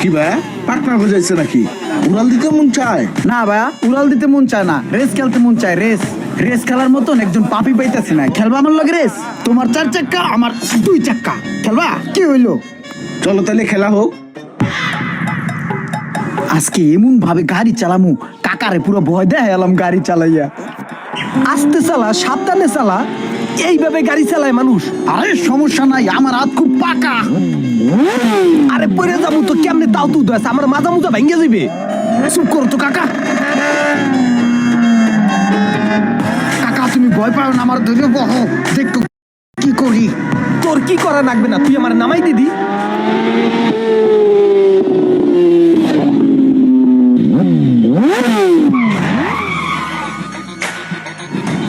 কি ভাই পার্টনার বুঝাইছে নাকি? উড়াল দিতে মন চায় না ভাইয়া, উড়াল দিতে মন চায় না, রেস খেলতে মন চায়। রেস রেস খেলার মতন একজন পাপি পাইতেছে না। খেলবা আমার লগে রেস? তোমার 4 চাক্কা, আমার 2 চাক্কা। খেলবা? কি হইলো? চলো তাহলে খেলা হোক। আজকে এমন ভাবে গাড়ি চালামু, কাকারে পুরো ভয় দেখালাম গাড়ি চালাইয়া। আস্তে চালা, সাবধানে চালা, এইভাবে গাড়ি চালায় মানুষ। আরে সমস্যা নাই, আমার হাত খুব পাকা। আরে পরে যাবো তো কেমনে? তাও তুই দেখ, আমার মাজা মুজা ভেঙে যাবে। চুপ করো তো কাকা। কাকা তুমি ভয় পাও না, আমার ধরে বহো, দেখো কি করি। তোর কি করা লাগবে না, তুই আমার নামাই দিদি।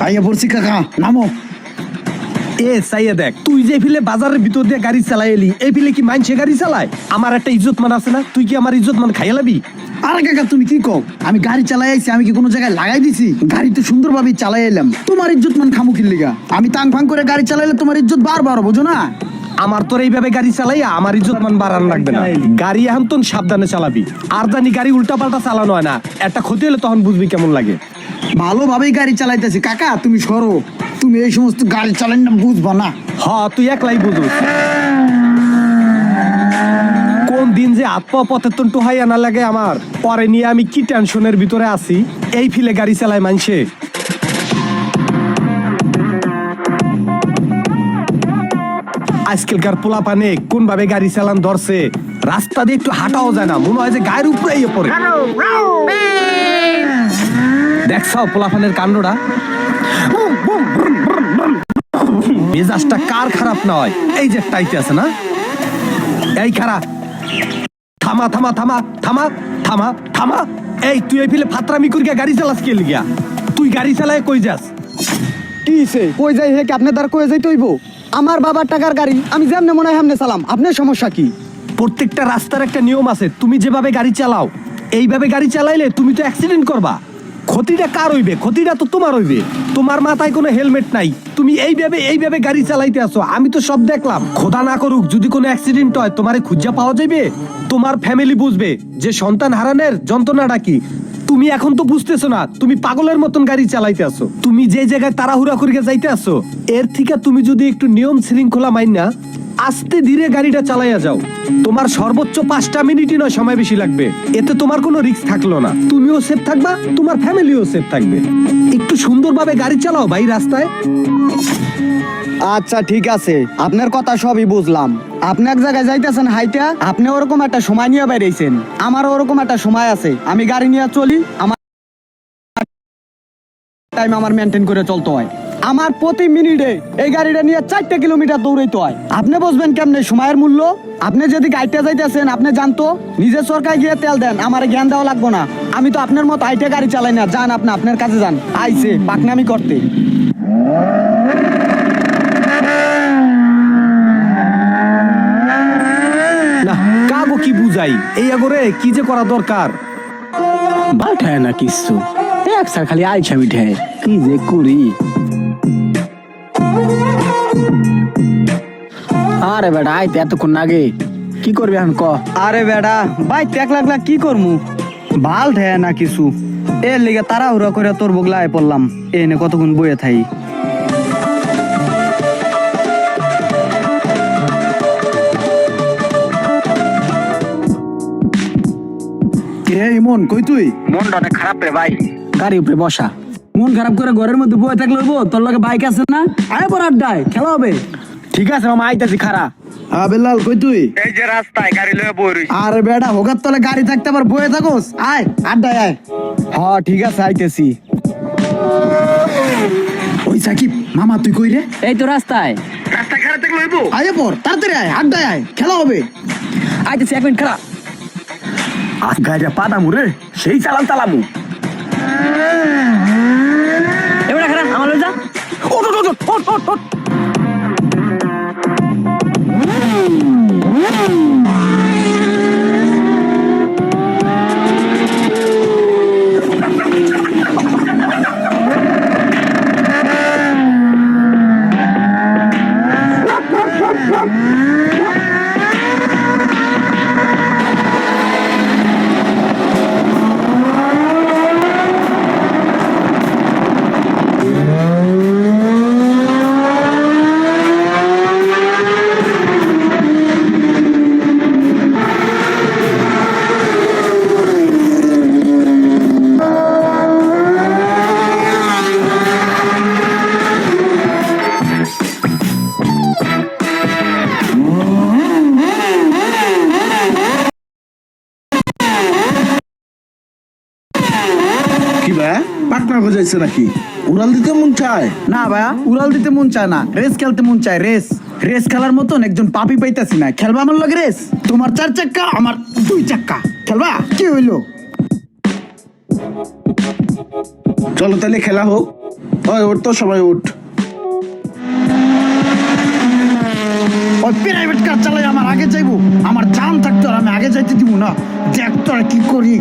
আইয়া পড়ছি কাকা, নামো। এ সাইয়া দেখ, তুই যে ফিলে বাজারের ভিতর দিয়ে গাড়ি চালাই এলি, এই ফিলে কি মাইনসে গাড়ি চালায়? আমার একটা ইজ্জত মান আছে না? তুই কি আমার ইজ্জত মান খাইয়া লাবি? আরে কাকা তুমি কি কও? আমি গাড়ি চালাই আইছি, আমি কি কোনো জায়গায় লাগাই দিছি? গাড়ি তো সুন্দরভাবে চালাই এলাম, তোমার ইজ্জত মান খামু কি লিগা? আমি টাং ফাং করে গাড়ি চালাইলে তোমার ইজ্জত বারবার, বুঝো না? আমার তোর এইভাবে গাড়ি চালাইয়া আমার ইজ্জত মান বাড়ান লাগবে না। গাড়ি এখন তো সাবধানে চালাবি, আর জানি গাড়ি উল্টা পাল্টা চালানো হয় না। একটা ক্ষতি হলে তখন বুঝবি কেমন লাগে। ভালোভাবেই গাড়ি চালাইতেছি কাকা, তুমি সরো। তুমি এই সমস্ত গাড়ি চালাই না, বুঝবা না। হ তুই একলাই বুঝুস। কোন দিন যে আত্মা পথের তো টোহাই আনা লাগে আমার, পরে নিয়ে আমি কি টেনশনের ভিতরে আছি। এই ফিলে গাড়ি চালায় মানছে। আজকালকার পোলা পানে কোন ভাবে গাড়ি চালান ধরছে, রাস্তা দিয়ে একটু হাঁটাও যায় না, মনে হয় যে গায়ের উপরে পড়ে। দেখছাও পোলাপানের কাণ্ডটা? মেজাজটা কার খারাপ নয়? এই যে টাইতে আছে না, এই খারাপ। থামা থামা থামা থামা থামা থামা। এই তুই এই ফিলে ফাতরামি করিয়া গাড়ি চালাস কে লিগা? তুই গাড়ি চালায় কই যাস? কি হইছে? কই যাই হে কি আপনি তার কই যাইতে হইব? আমার বাবার টাকার গাড়ি, আমি যেমনে মনে হয় হেমনে চালাম। আপনার সমস্যা কি? প্রত্যেকটা রাস্তার একটা নিয়ম আছে, তুমি যেভাবে গাড়ি চালাও এইভাবে গাড়ি চালাইলে তুমি তো অ্যাক্সিডেন্ট করবা। ক্ষতিটা কার হইবে? ক্ষতিটা তো তোমার হইবে। তোমার মাথায় কোনো হেলমেট নাই, তুমি এইভাবে গাড়ি চালাইতে আসো। আমি তো সব দেখলাম। খোদা না করুক যদি কোনো অ্যাক্সিডেন্ট হয়, তোমারে খুঁজা পাওয়া যাবে? তোমার ফ্যামিলি বুঝবে যে সন্তান হারানোর যন্ত্রণাটা কি। তুমি এখন তো বুঝতেছো না, তুমি পাগলের মতন গাড়ি চালাইতে আসো। তুমি যে জায়গায় তাড়াহুড়া করিয়া যাইতে আসো, এর থেকে তুমি যদি একটু নিয়ম শৃঙ্খলা মাইনা আস্তে ধীরে গাড়িটা চালাইয়া যাও, তোমার সর্বোচ্চ 5টা মিনিটই নয় সময় বেশি লাগবে। এতে তোমার কোনো রিস্ক থাকলো না, তুমিও সেফ থাকবা, তোমার ফ্যামিলিও সেফ থাকবে। একটু সুন্দরভাবে গাড়ি চালাও ভাই রাস্তায়। আচ্ছা ঠিক আছে, আপনার কথা সবই বুঝলাম। আপনি এক জায়গায় যাইতেছেন হাইটা, আপনি ওরকম একটা সময় নিয়ে বাইরেছেন, আমারও ওরকম একটা সময় আছে। আমি গাড়ি নিয়ে চলি, আমার টাইম আমার মেনটেন করে চলতে হয়। আমার প্রতি মিনিটে এই গাড়িটা নিয়ে 4 কিলোমিটার দৌড়াইতে হয়। আপনি বুঝবেন কেমনে সময়ের মূল্য? আপনি যদি গাড়িটা যাইতেছেন, আপনি জানতো নিজের সরকার গিয়ে তেল দেন, আমার জ্ঞান দেওয়া লাগবো না। আমি তো আপনার মতো আইটে গাড়ি চালাই না। যান আপনি আপনার কাছে যান। আইছে পাকনামি করতে। না কাগো কি বুঝাই, এই আগরে কি যে করা দরকার। বাঠায় না কিছু, একসার খালি আইসা মিঠে কি যে করি। আরে বেটা আইতে এতক্ষণ আগে কি করবি এখন ক? আরে বেটা ভাই ত্যাগ লাগলা কি করমু, ভাল ঠেয়া না কিছু। এর লিগে তাড়াহুড়া করে তোর বগলায় পড়লাম। এনে কতক্ষণ বইয়ে থাই। এই মন কই তুই? মনটা অনেক খারাপ রে ভাই। গাড়ি উপরে বসা, মন খারাপ করে ঘরের মধ্যে বয়ে থাকলে হইব? তোর লগে বাইক আছে না? আয় পর আড্ডায় খেলা হবে। ঠিক আছে মামা, আইতাছি খারা। হ্যাঁ বেলাল কই তুই? এই যে রাস্তায় গাড়ি লয়ে বই রইছি। আরে বেটা হোগার তলে গাড়ি থাকতে আবার বয়ে থাকোস? আয় আড্ডায় আয়। হ্যাঁ ঠিক আছে আইতেছি। ওই সাকিব মামা তুই কই রে? এই তো রাস্তায়। রাস্তা খারাপ থাকলে হইব? আয় পর তাড়াতাড়ি আয়, আড্ডায় আয়, খেলা হবে। আইতেছি 1 মিনিট খারাপ। আজ গাড়িটা পাদামু রে, সেই চালান চালামু। এবার খারাপ আমার লয়ে যা। ওঠ ওঠ ওঠ ওঠ ওঠ ওঠ। যাচ্ছে নাকি? উড়াল দিতে মন চায়? না ভাইয়া, উড়াল দিতে মন চায় না, রেস খেলতে মন চায়। রেস রেস খেলার মতন একজন পাপি পাইতাছি না। খেলবা আমার লগে রেস? তোমার 4 চাক্কা, আমার 2 চাক্কা। খেলবা? কি হইলো? চলো তাহলে খেলা হোক। ওই ওঠ তো, সবাই ওঠ। ওই প্রাইভেট কার চালাই আমার আগে যাইবো, আমার জান থাকতো আর আমি আগে যাইতে দিব না। দেখ তোরা কি করি।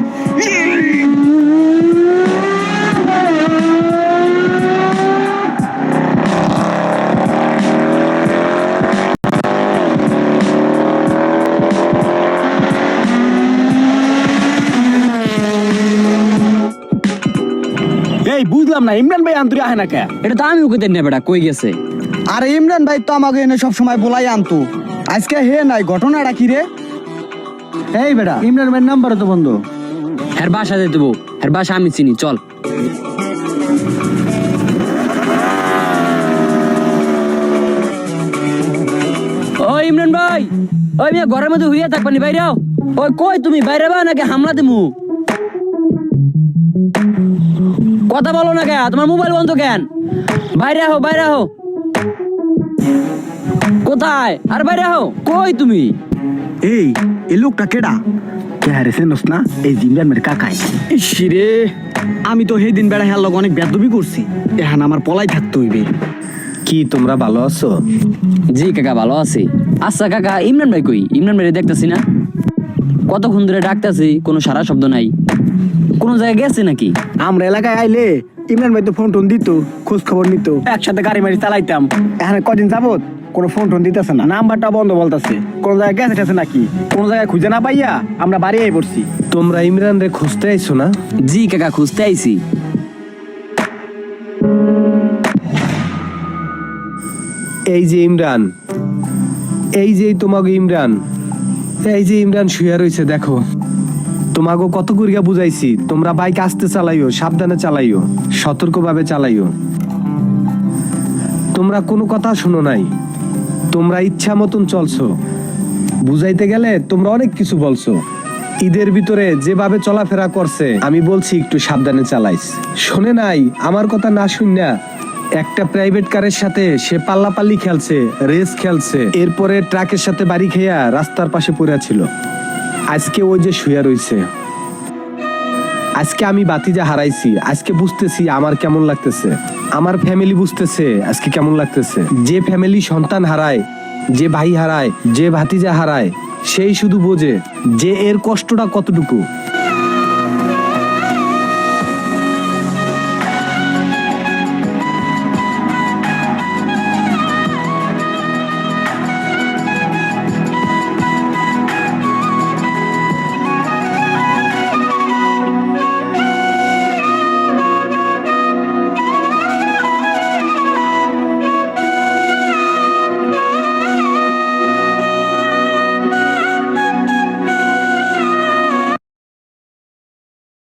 এই বুঝলাম না, ইমরান ভাই আন্তরি আহে না কে? এটা তো আমি ওকে দেন না বেটা, কই গেছে? আরে ইমরান ভাই তো আমাকে এনে সব সময় বলাই আনতো, আজকে হে নাই। ঘটনাটা কি রে? এই বেটা, ইমরান ভাইয়ের নাম্বার তো বন্ধ। হের বাসা দিয়ে দেবো, হের বাসা আমি চিনি, চল। ও ইমরান ভাই, ওই মেয়ে ঘরের মধ্যে হইয়া থাকবানি, বাইরে আও। ওই কই তুমি, বাইরে বা নাকি হামলা দিমু? কথা বলো না কেন? তোমার মোবাইল বন্ধ কেন? বাইরে আহো, বাইরে আহো। কোথায়? আর বাইরে আহো। কই তুমি? এই লোকটা কেডা? কে হারে সেনস না? এই ইমরান ভাইয়ের কাকাই। ইসিরে, আমি তো সেই দিন বেড়া হেয়ার লগে অনেক বেদবি করছি, এখন আমার পলাই থাকতে হইবে। কি তোমরা ভালো আছো? জি কাকা, ভালো আছি। আচ্ছা কাকা, ইমরান ভাই কই? ইমরান ভাই দেখতেছি না, কতক্ষণ ধরে ডাকতেছি, কোনো সারা শব্দ নাই। কোন জায়গায় গেছে নাকি? আমরা এলাকায় আইলে ইমরান ভাই তো ফোন টোন দিত, খোঁজ খবর নিত, একসাথে গাড়ি মারি চালাইতাম। এখন কদিন যাবত কোনো ফোন টোন দিতেছে না, নাম্বারটা বন্ধ বলতেছে। কোন জায়গায় গেছে গেছে নাকি, কোন জায়গায় খুঁজে না পাইয়া আমরা বাড়ি আই পড়ছি। তোমরা ইমরান রে খুঁজতে আইছো না? জি কাকা, খুঁজতে আইছি। এই যে ইমরান, এই যে তোমাকে ইমরান, এই যে ইমরান শুয়ে রয়েছে, দেখো। তোমাকে কত করিয়া বুঝাইছি, তোমরা বাইক আস্তে চালাইও, সাবধানে চালাইও, সতর্কভাবে চালাইও। তোমরা কোনো কথা শোনো নাই, তোমরা ইচ্ছা মতন চলছো। বুঝাইতে গেলে তোমরা অনেক কিছু বলছো। ঈদের ভিতরে যেভাবে চলাফেরা করছে, আমি বলছি একটু সাবধানে চালাইস। শোনে নাই, আমার কথা না শুননা একটা প্রাইভেট কারের সাথে সে পাল্লাপাল্লি খেলছে, রেস খেলছে, এরপরে ট্রাকের সাথে বাড়ি খেয়া রাস্তার পাশে পড়ে ছিল। আজকে ওই যে শুয়ে রইছে। আজকে আমি বাতিজা হারাইছি, আজকে বুঝতেছি আমার কেমন লাগতেছে, আমার ফ্যামিলি বুঝতেছে আজকে কেমন লাগতেছে। যে ফ্যামিলি সন্তান হারায়, যে ভাই হারায়, যে ভাতিজা হারায়, সেই শুধু বোঝে যে এর কষ্টটা কতটুকু।